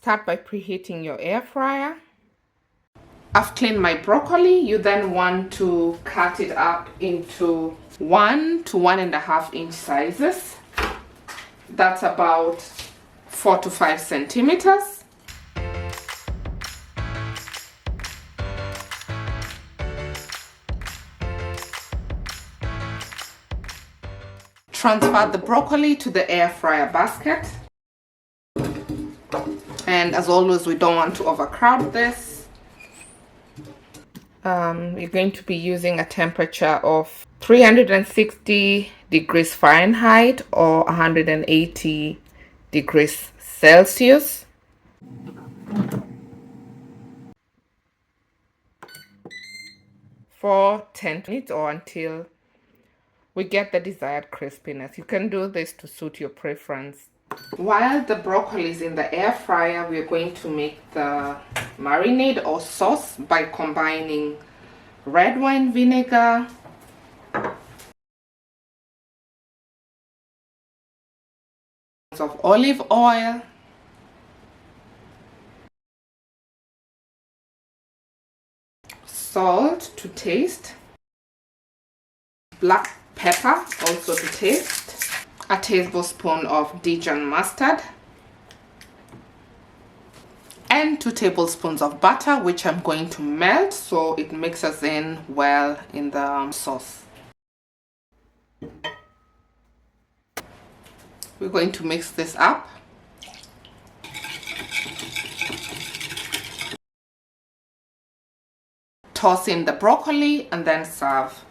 Start by preheating your air fryer. I've cleaned my broccoli. You then want to cut it up into 1 to 1.5 inch sizes. That's about 4 to 5 centimeters. Transfer the broccoli to the air fryer basket. And as always, we don't want to overcrowd this. You're going to be using a temperature of 360 degrees Fahrenheit or 180 degrees Celsius. For 10 minutes or until we get the desired crispiness. You can do this to suit your preference. While the broccoli is in the air fryer, we're going to make the marinade or sauce by combining red wine vinegar, of olive oil, salt to taste, black pepper also to taste, a tablespoon of Dijon mustard, and 2 tablespoons of butter, which I'm going to melt so it mixes in well in the sauce. We're going to mix this up. Toss in the broccoli and then serve.